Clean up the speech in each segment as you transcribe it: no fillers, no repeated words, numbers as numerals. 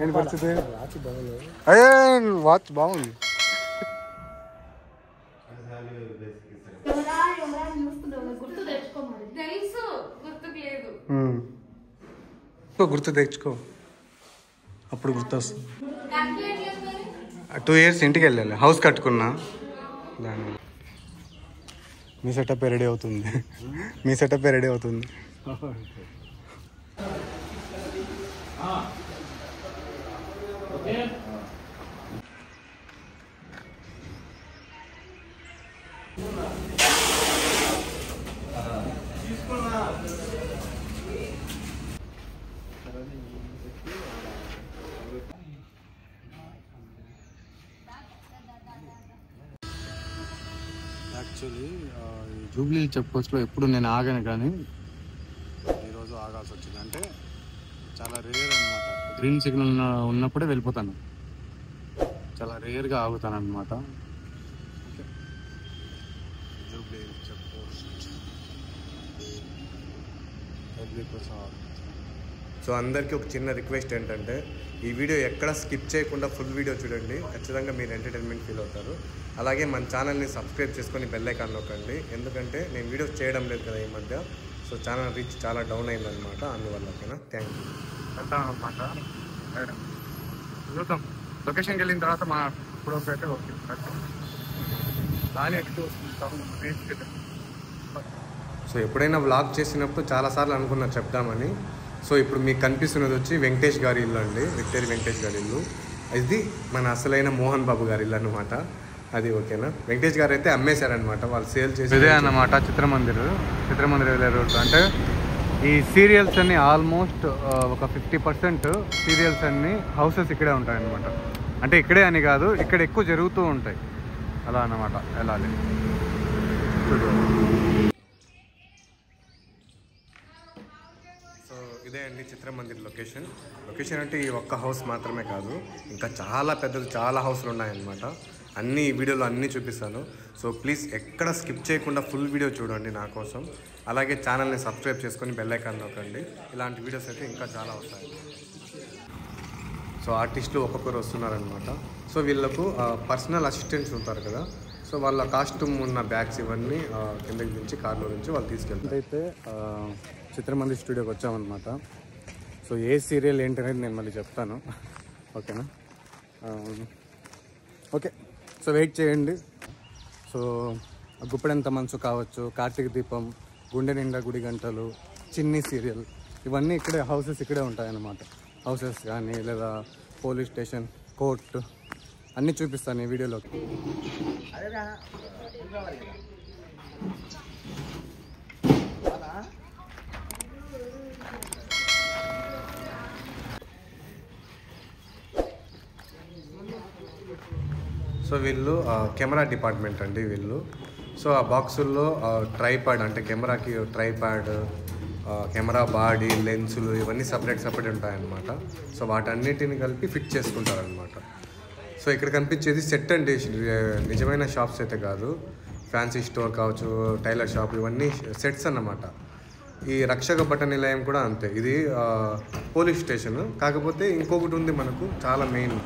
ఏంటి పరిస్థితి? అదే వాచ్ బాగుంది. గుర్తు తెచ్చుకో, అప్పుడు గుర్తు వస్తుంది. 2 years ఇంటికి వెళ్ళాలి, హౌస్ కట్టుకున్నా. దాన్ని మీ సెటప్ రెడీ అవుతుంది, మీ సెటప్ రెడీ అవుతుంది. యాక్చువల్లీ జూబ్లీ చెక్ పోస్ట్లో ఎప్పుడు నేను ఆగాను, కానీ ఈరోజు ఆగాల్సి వచ్చింది. అంటే చాలా రేర్ అనమాట. గ్రీన్ సిగ్నల్ ఉన్నప్పుడే వెళ్ళిపోతాను, చాలా రేర్గా ఆగుతాను అనమాట. Jubilee check post. సో అందరికీ ఒక చిన్న రిక్వెస్ట్ ఏంటంటే, ఈ వీడియో ఎక్కడ స్కిప్ చేయకుండా ఫుల్ వీడియో చూడండి. ఖచ్చితంగా మీరు ఎంటర్టైన్మెంట్ ఫీల్ అవుతారు. అలాగే మన ఛానల్ని సబ్స్క్రైబ్ చేసుకొని బెల్ ఐకాన్ నొక్కండి, ఎందుకంటే నేను వీడియోస్ చేయడం లేదు కదా ఈ మధ్య. సో ఛానల్ రీచ్ చాలా డౌన్ అయిందనమాట, అందువల్ల. ఓకేనా, థ్యాంక్ యూ. వెళ్తాం అనమాట. చూద్దాం, లొకేషన్కి వెళ్ళిన తర్వాత మా ఇప్పుడు అయితే ఓకే. సో ఎప్పుడైనా వ్లాగ్ చేసినప్పుడు చాలాసార్లు అనుకున్నా చెప్దామని. సో ఇప్పుడు మీకు కనిపిస్తున్నది వచ్చి వెంకటేష్ గారి ఇల్లు అండి, విక్టరీ వెంకటేష్ గారి ఇల్లు. ఇది మన అసలైన మోహన్ బాబు గారి ఇల్లు అనమాట. అది ఓకేనా. వెంకటేష్ గారు అయితే అమ్మేశారనమాట, వాళ్ళు సేల్ చేసి. ఇదే అన్నమాట చిత్రమందిర్ రోడ్. అంటే ఈ సీరియల్స్ అన్ని ఆల్మోస్ట్ ఒక 50% సీరియల్స్ అన్ని హౌసెస్ ఇక్కడే ఉంటాయన్నమాట. అంటే ఇక్కడే అని కాదు, ఇక్కడ ఎక్కువ జరుగుతూ ఉంటాయి అలా అన్నమాట. వెళ్ళాలి. సో ఇదే అండి చిత్రమందిర్ లొకేషన్. అంటే ఈ ఒక్క హౌస్ మాత్రమే కాదు, ఇంకా చాలా పెద్దది, చాలా హౌస్లు ఉన్నాయన్నమాట. అన్నీ ఈ వీడియోలో అన్నీ చూపిస్తాను. సో ప్లీజ్ ఎక్కడ స్కిప్ చేయకుండా ఫుల్ వీడియో చూడండి నా కోసం. అలాగే ఛానల్ని సబ్స్క్రైబ్ చేసుకొని బెల్ ఐకాన్ నొక్కండి. ఇలాంటి వీడియోస్ అయితే ఇంకా చాలా వస్తాయి. సో ఆర్టిస్టులు ఒక్కొక్కరు వస్తున్నారనమాట. సో వీళ్ళకు పర్సనల్ అసిస్టెంట్స్ ఉంటారు కదా, సో వాళ్ళ కాస్ట్యూమ్ ఉన్న బ్యాగ్స్ ఇవన్నీ కిందకి దించి కార్లో నుంచి వాళ్ళు తీసుకెళ్తారు. అయితే చిత్రమందిర్ స్టూడియోకి వచ్చామన్నమాట. సో ఏ సీరియల్ ఏంటనేది నేను మళ్ళీ చెప్తాను, ఓకేనా. ఓకే, సో వెయిట్ చేయండి. సో గుప్పెడంత మనసు కావచ్చు, కార్తీక దీపం, గుండె నిండా గుడి గంటలు, చిన్ని సీరియల్, ఇవన్నీ ఇక్కడే హౌసెస్ ఇక్కడే ఉంటాయన్నమాట. హౌసెస్ కానీ లేదా పోలీస్ స్టేషన్, కోర్టు అన్నీ చూపిస్తాను ఈ వీడియోలో. సో వీళ్ళు కెమెరా డిపార్ట్మెంట్ అండి వీళ్ళు. సో ఆ బాక్సుల్లో ట్రైపాడ్, అంటే కెమెరాకి ట్రైపాడ్, కెమెరా బాడీ, లెన్సులు ఇవన్నీ సపరేట్ ఉంటాయన్నమాట. సో వాటన్నిటిని కలిపి ఫిట్ చేసుకుంటారనమాట. సో ఇక్కడ కనిపించేది సెట్ అండి, నిజమైన షాప్స్ అయితే కాదు. ఫ్యాన్సీ స్టోర్ కావచ్చు, టైలర్ షాప్, ఇవన్నీ సెట్స్ అన్నమాట. ఈ రక్షక భట నిలయం కూడా అంతే. ఇది పోలీస్ స్టేషన్, కాకపోతే ఇంకొకటి ఉంది మనకు చాలా మెయిన్.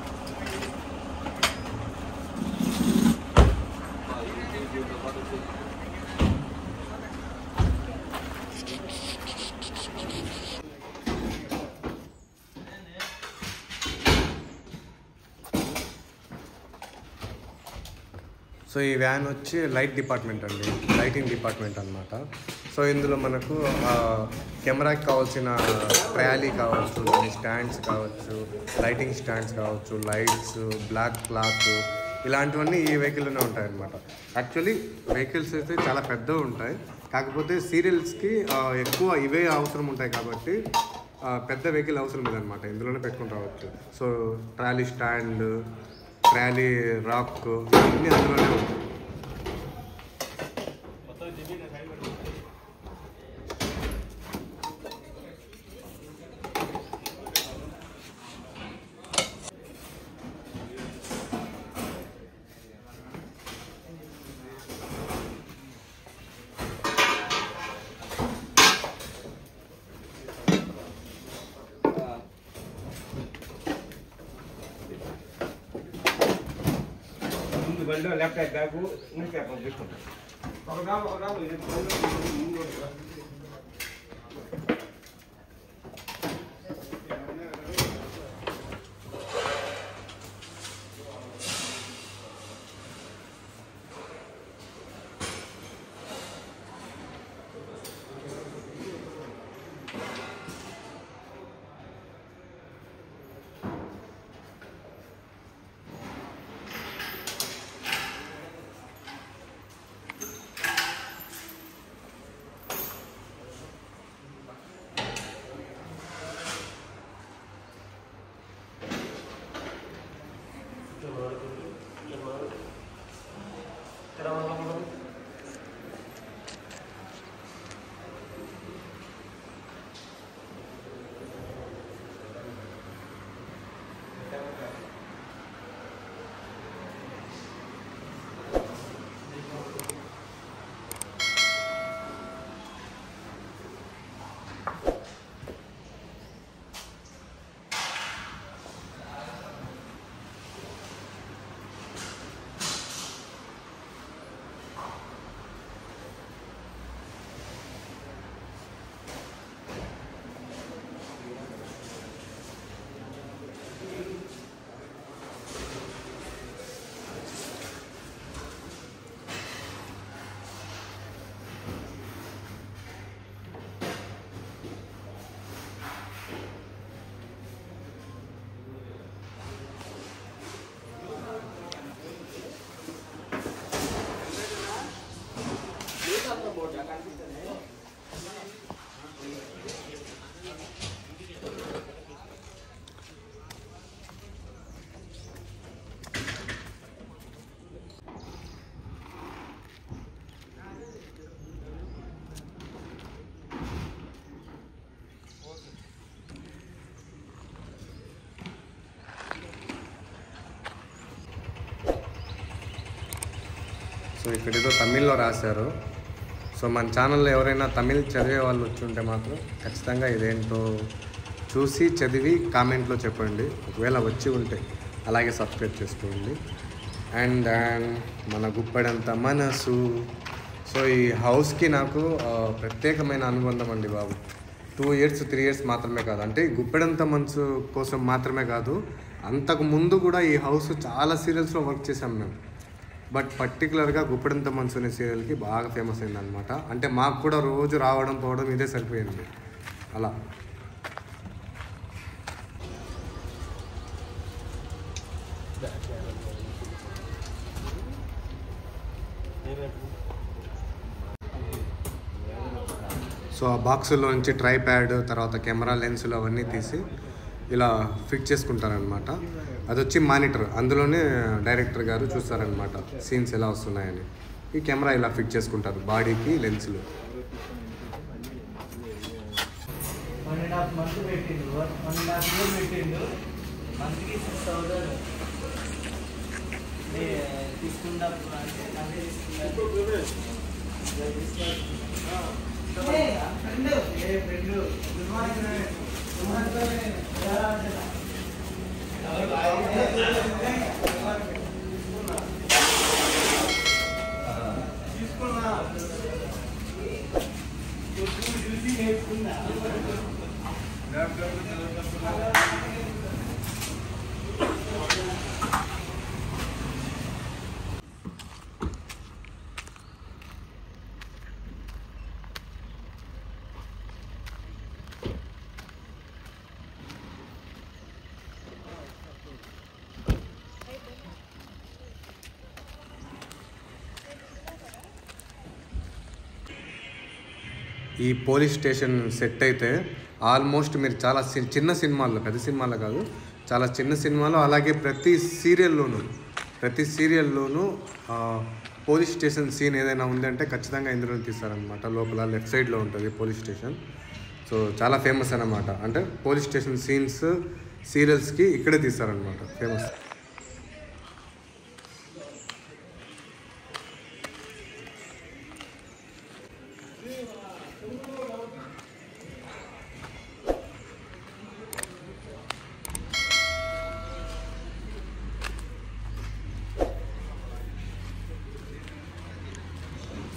సో ఈ వ్యాన్ వచ్చి లైట్ డిపార్ట్మెంట్ అండి, లైటింగ్ డిపార్ట్మెంట్ అనమాట. సో ఇందులో మనకు కెమెరాకి కావాల్సిన ట్రాలీ కావచ్చు, స్టాండ్స్ కావచ్చు, లైటింగ్ స్టాండ్స్ కావచ్చు, లైట్స్, బ్లాక్ క్లాత్, ఇలాంటివన్నీ ఈ వెహికల్లోనే ఉంటాయన్నమాట. యాక్చువల్లీ వెహికల్స్ అయితే చాలా పెద్దవి ఉంటాయి, కాకపోతే సీరియల్స్కి ఎక్కువ ఇవే అవసరం ఉంటాయి కాబట్టి పెద్ద వెహికల్ అవసరం లేదనమాట, ఇందులోనే పెట్టుకుని రావచ్చు. So trolley stand, trolley rock, ఇవన్నీ అందులోనే ఉంటాయి. బండి ల్యాప్టాప్ బ్యాగు న్యూస్ పేపర్ తీసుకుంటాం ఒక గ్రాము సో ఇక్కడ ఏదో తమిళ్లో రాశారు. సో మన ఛానల్లో ఎవరైనా తమిళ్ చదివే వాళ్ళు వచ్చి ఉంటే మాత్రం ఖచ్చితంగా ఇదేంటో చూసి చదివి కామెంట్లో చెప్పండి. ఒకవేళ వచ్చి ఉంటే అలాగే సబ్స్క్రైబ్ చేసుకోండి. అండ్ మన గుప్పడంత మనసు. సో ఈ హౌస్కి నాకు ప్రత్యేకమైన అనుబంధం అండి బాబు. 2 years 3 years మాత్రమే కాదు, అంటే గుప్పెడంత మనసు కోసం మాత్రమే కాదు, అంతకు ముందు కూడా ఈ హౌస్ చాలా సీరియల్స్లో వర్క్ చేసాం మేము. బట్ పర్టికులర్గా గుప్పెడంత మనసు అనే సీరియల్కి బాగా ఫేమస్ అయిందనమాట. అంటే మాకు కూడా రోజు రావడం పోవడం ఇదే సరిపోయింది అలా. సో ఆ బాక్సులో నుంచి ట్రైప్యాడ్, తర్వాత కెమెరా లెన్సులు అవన్నీ తీసి ఇలా ఫిట్ చేసుకుంటారనమాట. అది వచ్చి మానిటర్, అందులోనే డైరెక్టర్ గారు చూస్తారనమాట సీన్స్ ఎలా వస్తున్నాయని. ఈ కెమెరా ఇలా ఫిట్ చేసుకుంటారు బాడీకి లెన్సులు. ఈ పోలీస్ స్టేషన్ సెట్ అయితే ఆల్మోస్ట్ మీరు చాలా చిన్న సినిమాల్లో, పెద్ద సినిమాలో కాదు, చాలా చిన్న సినిమాలో, అలాగే ప్రతి సీరియల్లోనూ పోలీస్ స్టేషన్ సీన్ ఏదైనా ఉందంటే ఖచ్చితంగా ఇందులో తీస్తారనమాట. లోపల లెఫ్ట్ సైడ్లో ఉంటుంది పోలీస్ స్టేషన్. సో చాలా ఫేమస్ అన్నమాట. అంటే పోలీస్ స్టేషన్ సీన్స్ సీరియల్స్కి ఇక్కడే తీస్తారనమాట, ఫేమస్.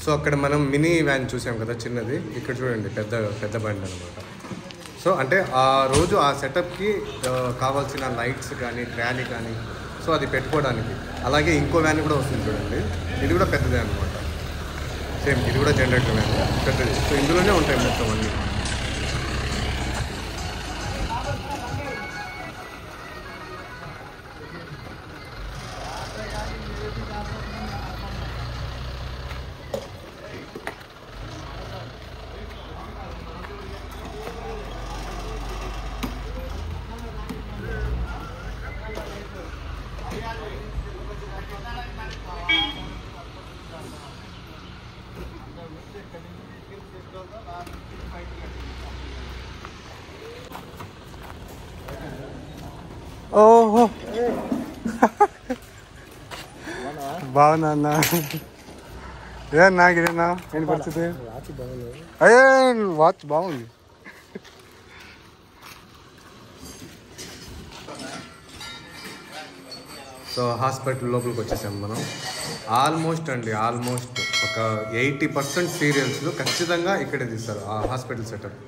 సో అక్కడ మనం మినీ వ్యాన్ చూసాం కదా చిన్నది, ఇక్కడ చూడండి పెద్ద పెద్ద బండి అనమాట. సో అంటే ఆ రోజు ఆ సెటప్కి కావాల్సిన లైట్స్ కానీ ట్రాలీ కానీ సో అది పెట్టుకోవడానికి. అలాగే ఇంకో వ్యాన్ కూడా వస్తుంది చూడండి, ఇది కూడా పెద్దదే అనమాట. సేమ్ ఇది కూడా జనరేటర్ వ్యాన్ పెద్దది. సో ఇందులోనే ఉంటాయి మొత్తం అన్నీ. ఓహో బాగున్నా అన్న. ఏదన్నా ఇదేనా ఏంటి పరిస్థితి? అయ్యే వాచ్ బాగుంది. సో హాస్పిటల్ లోపలికి వచ్చేసాం మనం. ఆల్మోస్ట్ ఒక 80% సీరియల్స్లో ఖచ్చితంగా ఇక్కడే తీస్తారు ఆ హాస్పిటల్ సెటప్.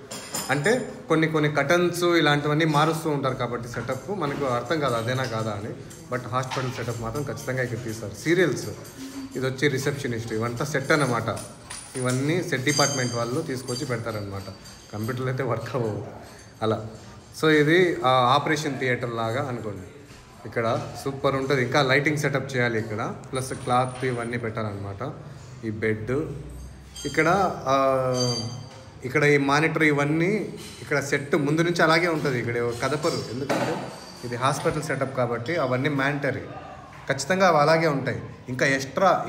అంటే కొన్ని కటన్స్ ఇలాంటివన్నీ మారుస్తూ ఉంటారు కాబట్టి సెటప్ మనకు అర్థం కాదు అదేనా కాదా అని. బట్ హాస్పిటల్ సెటప్ మాత్రం ఖచ్చితంగా ఇక్కడ తీస్తారు. సీరియల్స్ ఇది వచ్చి రిసెప్షనిస్ట్, ఇవంతా సెట్ అన్నమాట. ఇవన్నీ సెట్ డిపార్ట్మెంట్ వాళ్ళు తీసుకొచ్చి పెడతారనమాట. కంప్యూటర్లు అయితే వర్క్ అవ్వవు అలా. సో ఇది ఆపరేషన్ థియేటర్ లాగా అనుకోండి. ఇక్కడ సూపర్ ఉంటుంది. ఇంకా లైటింగ్ సెటప్ చేయాలి ఇక్కడ, ప్లస్ క్లాత్ ఇవన్నీ పెట్టాలన్నమాట. ఈ బెడ్ ఇక్కడ ఈ మానిటర్ ఇవన్నీ ఇక్కడ సెట్ ముందు నుంచి అలాగే ఉంటుంది. ఇక్కడ కదపరు, ఎందుకంటే ఇది హాస్పిటల్ సెటప్ కాబట్టి అవన్నీ మ్యాండటరీ, ఖచ్చితంగా అవి అలాగే ఉంటాయి. ఇంకా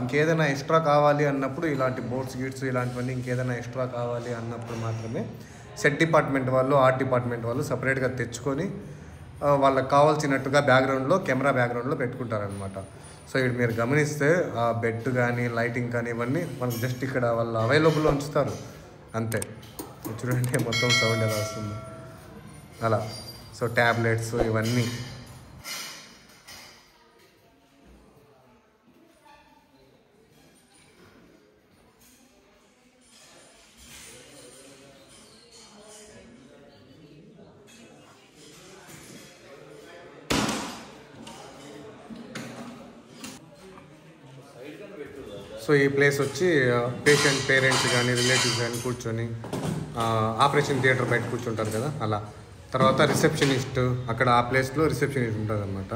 ఇంకేదైనా ఎక్స్ట్రా కావాలి అన్నప్పుడు ఇలాంటి బోర్డ్స్ గిట్స్ ఇలాంటివన్నీ ఇంకేదైనా ఎక్స్ట్రా కావాలి అన్నప్పుడు మాత్రమే సెట్ డిపార్ట్మెంట్ వాళ్ళు ఆర్ట్ డిపార్ట్మెంట్ వాళ్ళు సపరేట్గా తెచ్చుకొని వాళ్ళకి కావాల్సినట్టుగా కెమెరా బ్యాక్గ్రౌండ్లో పెట్టుకుంటారనమాట. సో ఇక్కడ మీరు గమనిస్తే ఆ బెడ్ కానీ లైటింగ్ కానీ ఇవన్నీ మనకు జస్ట్ ఇక్కడ వాళ్ళు అవైలబుల్లో ఉంచుతారు అంతే. చూడండి మొత్తం సౌండ్ ఎలా వస్తుంది అలా. సో ట్యాబ్లెట్స్ ఇవన్నీ సో ఈ ప్లేస్ వచ్చి పేరెంట్స్ కానీ రిలేటివ్స్ కానీ కూర్చొని ఆపరేషన్ థియేటర్ బయట కూర్చుంటారు కదా అలా. తర్వాత రిసెప్షనిస్ట్ అక్కడ ఆ ప్లేస్లో రిసెప్షనిస్ట్ ఉంటుంది అనమాట.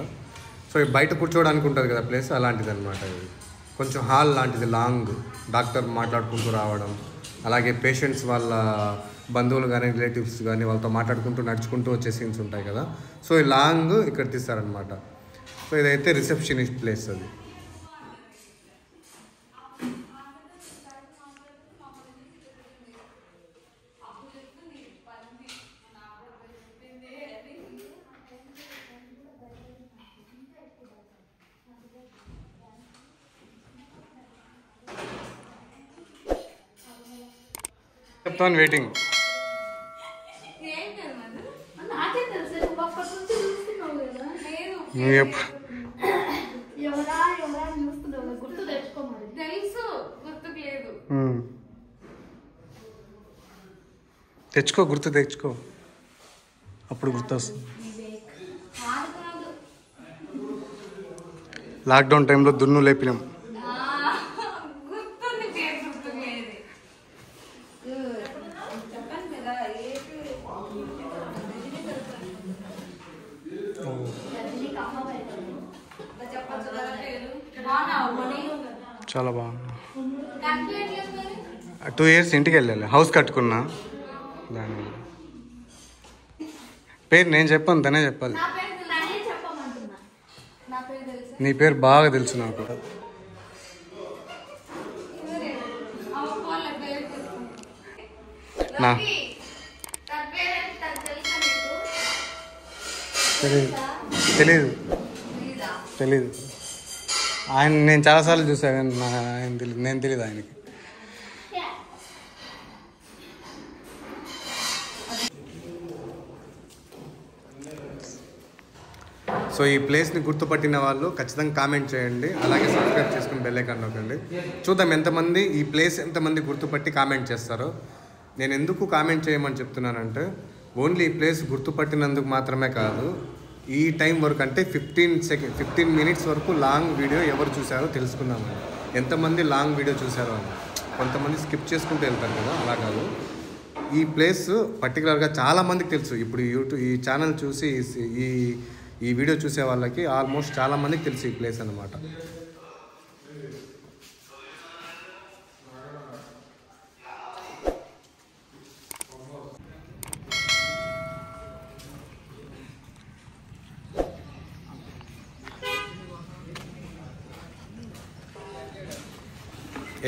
సో బయట కూర్చోవడానికి ఉంటుంది కదా ప్లేస్, అలాంటిది అనమాట. ఇది కొంచెం హాల్ లాంటిది, లాంగ్. డాక్టర్ మాట్లాడుకుంటూ రావడం, అలాగే పేషెంట్స్ వాళ్ళ బంధువులు కానీ రిలేటివ్స్ కానీ వాళ్ళతో మాట్లాడుకుంటూ నడుచుకుంటూ వచ్చే సీన్స్ ఉంటాయి కదా. సో ఈ లాంగ్ ఇక్కడ తీస్తారనమాట. సో ఇదైతే రిసెప్షనిస్ట్ ప్లేస్ అది. చెప్తాను వెయిటింగ్. తెచ్చుకో, గుర్తు తెచ్చుకో, అప్పుడు గుర్తొస్తుంది. లాక్డౌన్ టైంలో దున్ను లేపినాం. చాలా బాగుంది. 2 years ఇంటికి వెళ్ళాలి, హౌస్ కట్టుకున్నా. దాని పేరు నేను చెప్పాను, తనే చెప్పాలి. నీ పేరు బాగా తెలుసు నాకు. నా తెలీదు. ఆయన నేను చాలాసార్లు చూసాను, నేను తెలియదు ఆయనకి. సో ఈ ప్లేస్ని గుర్తుపట్టిన వాళ్ళు ఖచ్చితంగా కామెంట్ చేయండి, అలాగే సబ్స్క్రైబ్ చేసుకుని బెల్ ఐకాన్ నొక్కండి. చూద్దాం ఎంతమంది ఈ ప్లేస్ ఎంతమంది గుర్తుపట్టి కామెంట్ చేస్తారో. నేను ఎందుకు కామెంట్ చేయమని చెప్తున్నానంటే ఓన్లీ ఈ ప్లేస్ గుర్తుపట్టినందుకు మాత్రమే కాదు, ఈ టైం వరకు అంటే 15 మినిట్స్ వరకు లాంగ్ వీడియో ఎవరు చూసారో తెలుసుకుందామని. ఎంతమంది లాంగ్ వీడియో చూసారో అని. కొంతమంది స్కిప్ చేసుకుంటూ వెళ్తారు కదా, అలా కాదు. ఈ ప్లేస్ పర్టికులర్గా చాలామందికి తెలుసు. ఇప్పుడు ఈ ఛానల్ చూసి ఈ వీడియో చూసే వాళ్ళకి ఆల్మోస్ట్ చాలామందికి తెలుసు ఈ ప్లేస్ అన్నమాట.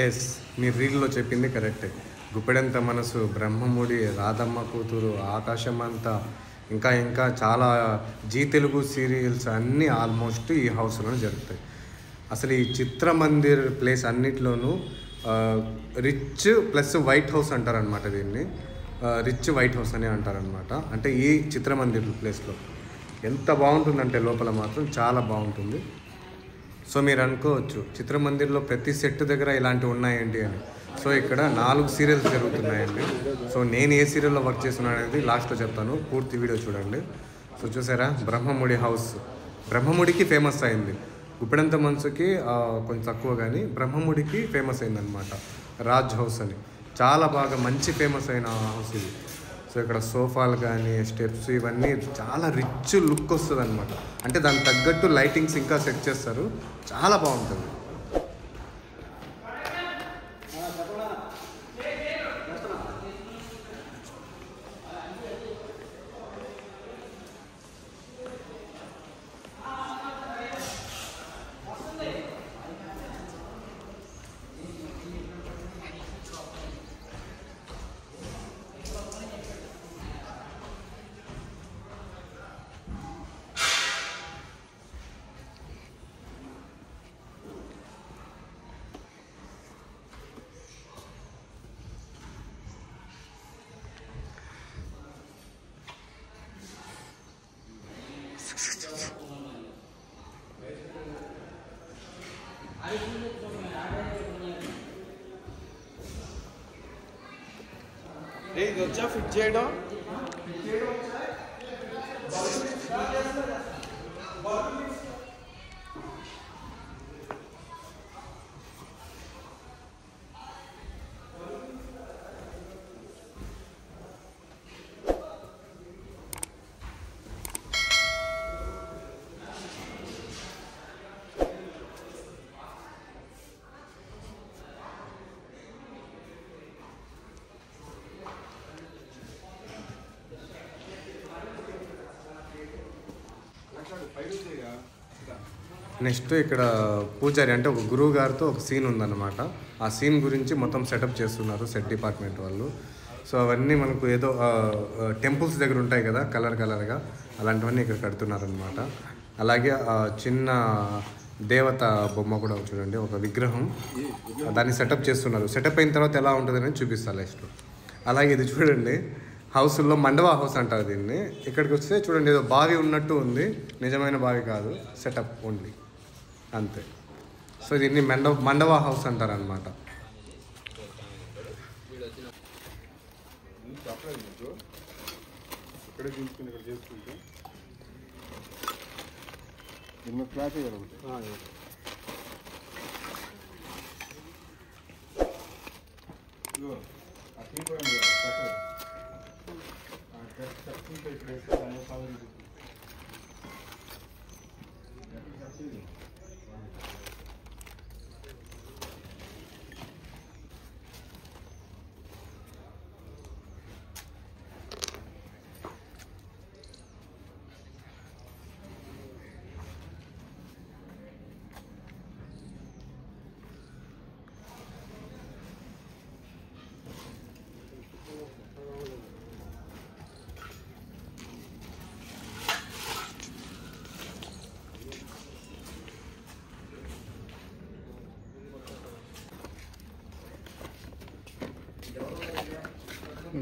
ఎస్, మీరు రీల్లో చెప్పింది కరెక్టే. గుప్పెడంత మనసు, బ్రహ్మముడి, రాధమ్మ కూతురు, ఆకాశమంతా, ఇంకా చాలా జీ తెలుగు సీరియల్స్ అన్నీ ఆల్మోస్ట్ ఈ హౌస్లోనే జరుగుతాయి. అసలు ఈ చిత్రమందిర్ ప్లేస్ అన్నిట్లోనూ రిచ్ ప్లస్ వైట్ హౌస్ అంటారనమాట. దీన్ని రిచ్ వైట్ హౌస్ అని అంటారనమాట. అంటే ఈ చిత్రమందిర్ ప్లేస్లో ఎంత బాగుంటుందంటే లోపల మాత్రం చాలా బాగుంటుంది. సో మీరు అనుకోవచ్చు చిత్రమందిర్లో ప్రతి సెట్ దగ్గర ఇలాంటివి ఉన్నాయండి అని. సో ఇక్కడ 4 సీరియల్స్ జరుగుతున్నాయండి. సో నేను ఏ సీరియల్లో వర్క్ చేస్తున్నాను అనేది లాస్ట్లో చెప్తాను, పూర్తి వీడియో చూడండి. సో చూసారా, బ్రహ్మముడి హౌస్ బ్రహ్మముడికి ఫేమస్ అయింది. గుప్పెడంత మనసుకి కొంచెం తక్కువ, కానీ బ్రహ్మముడికి ఫేమస్ అయిందనమాట. రాజ్ హౌస్ అని చాలా బాగా మంచి ఫేమస్ అయిన హౌస్ ఇది. సో ఇక్కడ సోఫాలు కానీ స్టెప్స్ ఇవన్నీ చాలా రిచ్ లుక్ వస్తుంది అనమాట. అంటే దానికి తగ్గట్టు లైటింగ్స్ ఇంకా సెట్ చేస్తారు, చాలా బాగుంటుంది. ఇది వచ్చా ఫిట్ చేయడం. నెక్స్ట్ ఇక్కడ పూజారి అంటే ఒక గురువు గారితో ఒక సీన్ ఉందన్నమాట. ఆ సీన్ గురించి మొత్తం సెటప్ చేస్తున్నారు సెట్ డిపార్ట్మెంట్ వాళ్ళు. సో అవన్నీ మనకు ఏదో టెంపుల్స్ దగ్గర ఉంటాయి కదా, కలర్గా అలాంటివన్నీ ఇక్కడ కడుతున్నారనమాట. అలాగే చిన్న దేవత బొమ్మ కూడా చూడండి, ఒక విగ్రహం, దాన్ని సెటప్ చేస్తున్నారు. సెటప్ అయిన తర్వాత ఎలా ఉంటుంది అనేది చూపిస్తారు నెక్స్ట్. అలాగే ఇది చూడండి, హౌస్లో మండవా హౌస్ అంటారు దీన్ని. ఇక్కడికి వస్తే చూడండి ఏదో బావి ఉన్నట్టు ఉంది, నిజమైన బావి కాదు, సెటప్ ఓన్లీ అంతే. సో దీన్ని మండవా హౌస్ అంటారనమాట.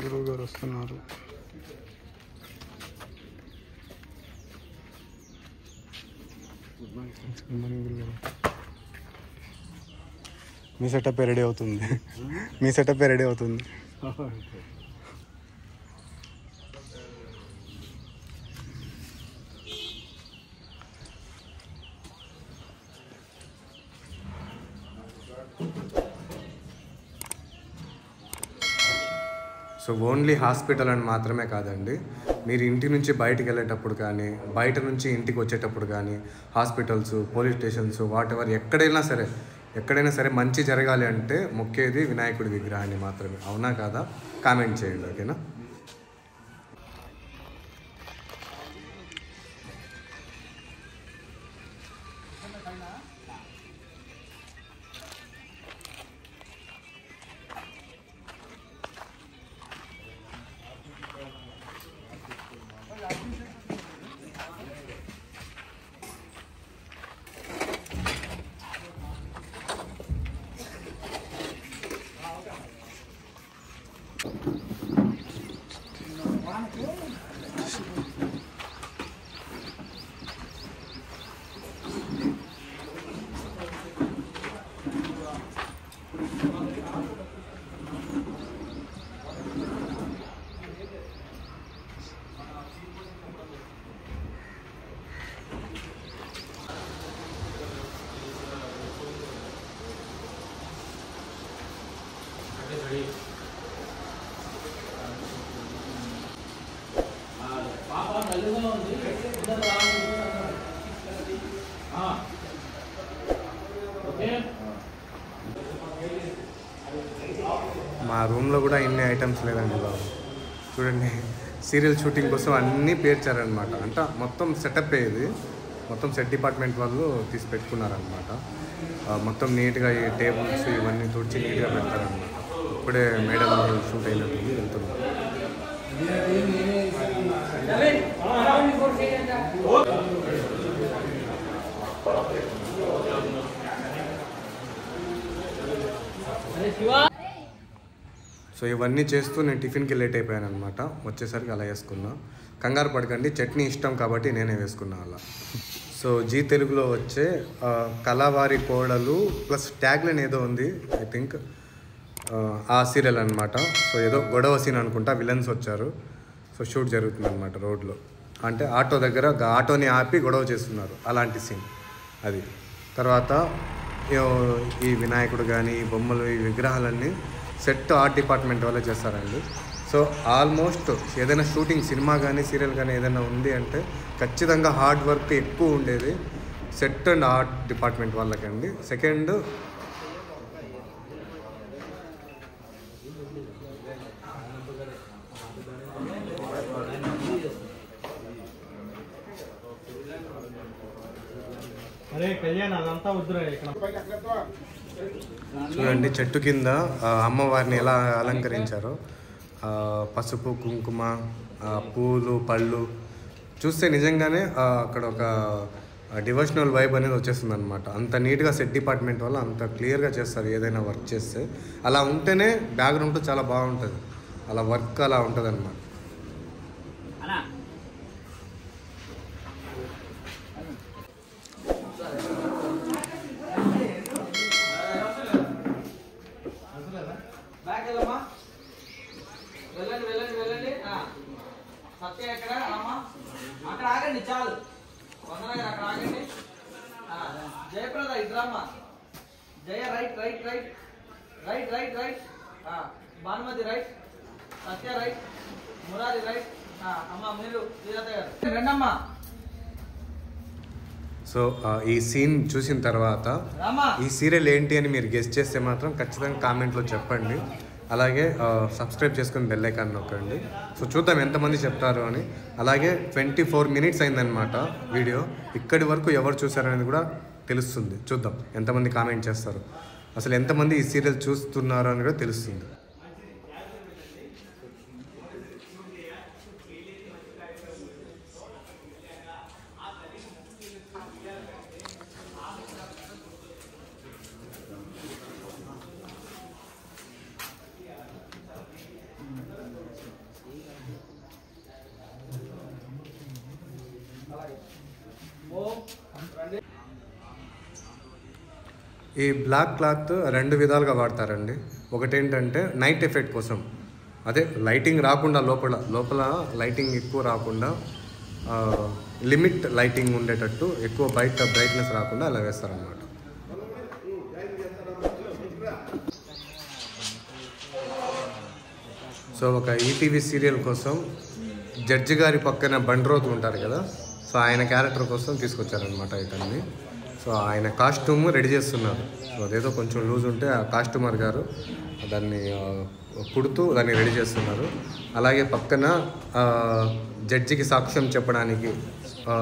గురువు గారు వస్తున్నారు. మీ సెటప్ రెడీ అవుతుంది. మీ సెటప్ రెడీ అవుతుంది. సో ఓన్లీ హాస్పిటల్ అని మాత్రమే కాదండి, మీరు ఇంటి నుంచి బయటికి వెళ్ళేటప్పుడు కానీ, బయట నుంచి ఇంటికి వచ్చేటప్పుడు కానీ, hospitals, police stations, what ever ఎక్కడైనా సరే మంచి జరగాలి అంటే మొక్కేది వినాయకుడి విగ్రహాన్ని మాత్రమే. అవునా కాదా? కామెంట్ చేయండి, ఓకేనా? మా రూమ్లో కూడా ఇన్ని ఐటమ్స్ లేదండి బాబు. చూడండి, సీరియల్ షూటింగ్ కోసం అన్నీ పేర్చారనమాట. అంటే మొత్తం సెటప్ ఇది, మొత్తం సెట్ డిపార్ట్మెంట్ వాళ్ళు తీసి పెట్టుకున్నారనమాట. మొత్తం నీట్గా ఈ టేబుల్స్ ఇవన్నీ తుడిచి నీట్గా పెడతారనమాట. ఇప్పుడే మేడం షూట్ అయినట్టుంది, వెళ్తున్నాం. సో ఇవన్నీ చేస్తూ నేను టిఫిన్కి లేట్ అయిపోయాను అనమాట. వచ్చేసరికి అలా వేసుకున్నా. కంగారు పడకండి, చట్నీ ఇష్టం కాబట్టి నేనే వేసుకున్నా అలా. సో జీ తెలుగులో వచ్చే కళావారి కోడలు ప్లస్ ట్యాగ్లైన్ ఏదో ఉంది, ఐ థింక్ ఆ సీరియల్ అనమాట. సో ఏదో గొడవ సీన్ అనుకుంటా, విలన్స్ వచ్చారు. సో షూట్ జరుగుతుంది అనమాట రోడ్లో. అంటే ఆటో దగ్గర ఆటోని ఆపి గొడవ చేస్తున్నారు, అలాంటి సీన్ అది. తర్వాత ఈ వినాయకుడు కానీ ఈ బొమ్మలు ఈ విగ్రహాలన్నీ సెట్ ఆర్ట్ డిపార్ట్మెంట్ వల్లే చేస్తారండి. సో ఆల్మోస్ట్ ఏదైనా షూటింగ్ సినిమా కానీ సీరియల్ కానీ ఏదైనా ఉంది అంటే ఖచ్చితంగా హార్డ్ వర్క్ ఎక్కువ ఉండేది సెట్ అండ్ ఆర్ట్ డిపార్ట్మెంట్ వాళ్ళకండి. సెకండ్ చూడండి, చెట్టు కింద అమ్మవారిని ఎలా అలంకరించారో, పసుపు కుంకుమ పూలు పళ్ళు చూస్తే నిజంగానే అక్కడ ఒక డివోషనల్ వైబ్ అనేది వచ్చేస్తుంది అనమాట. అంత నీట్గా సెట్ డిపార్ట్మెంట్ వల్ల అంత క్లియర్గా చేస్తారు ఏదైనా వర్క్ చేస్తే. అలా ఉంటేనే బ్యాక్గ్రౌండ్ చాలా బాగుంటుంది, అలా వర్క్ అలా ఉంటుంది అనమాట. అక్కడ ఆగండి, చాలు. అక్కడ ఆగండి. జయప్రద ఇట్రామ్మా. Jaya right right right right right right. Bhanumathi right, Satya right, Murari right. అమ్మ మీరు రండమ్మా. సో ఈ సీన్ చూసిన తర్వాత ఈ సీరియల్ ఏంటి అని మీరు గెస్ట్ చేస్తే మాత్రం ఖచ్చితంగా కామెంట్లో చెప్పండి. అలాగే సబ్స్క్రైబ్ చేసుకుని బెల్ ఐకాన్ నొక్కండి. సో చూద్దాం ఎంతమంది చెప్తారు అని. అలాగే 24 minutes అయిందనమాట వీడియో. ఇక్కడి వరకు ఎవరు చూసారనేది కూడా తెలుస్తుంది. చూద్దాం ఎంతమంది కామెంట్ చేస్తారు, అసలు ఎంతమంది ఈ సీరియల్ చూస్తున్నారు అని కూడా తెలుస్తుంది. ఈ బ్లాక్ క్లాత్ 2 విధాలుగా వాడతారండి. ఒకటేంటంటే నైట్ ఎఫెక్ట్ కోసం, అదే లైటింగ్ రాకుండా లోపల లైటింగ్ ఎక్కువ రాకుండా లిమిట్ లైటింగ్ ఉండేటట్టు ఎక్కువ బయట బ్రైట్నెస్ రాకుండా అలా వేస్తారనమాట. సో ఒక ఈటీవీ సీరియల్ కోసం జడ్జి గారి పక్కన బండ్రోతు ఉంటారు కదా, సో ఆయన క్యారెక్టర్ కోసం తీసుకొచ్చారనమాట ఇతన్ని. సో ఆయన కాస్ట్యూమ్ రెడీ చేస్తున్నారు. సో అదేదో కొంచెం లూజ్ ఉంటే ఆ కాస్ట్యూమర్ గారు దాన్ని కుడుతూ దాన్ని రెడీ చేస్తున్నారు. అలాగే పక్కన జడ్జికి సాక్ష్యం చెప్పడానికి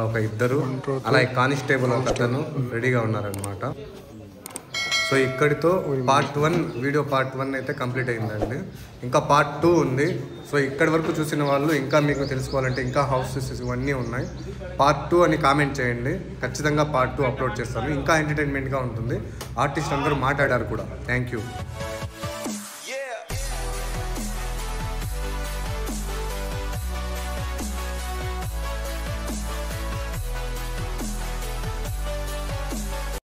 ఒక 2, అలాగే కానిస్టేబుల్ ఒక అతను రెడీగా ఉన్నారనమాట. సో ఇక్కడితో వీడియో పార్ట్ 1 అయితే కంప్లీట్ అయిందండి. ఇంకా పార్ట్ 2 ఉంది. సో ఇక్కడి వరకు చూసిన వాళ్ళు ఇంకా మీకు తెలుసుకోవాలంటే ఇంకా హౌసెస్ ఇవన్నీ ఉన్నాయి. పార్ట్ 2 అని కామెంట్ చేయండి, ఖచ్చితంగా పార్ట్ 2 అప్లోడ్ చేస్తాను. ఇంకా ఎంటర్టైన్మెంట్గా ఉంటుంది. ఆర్టిస్ట్ అందరూ మాట్లాడారు కూడా. Thank you.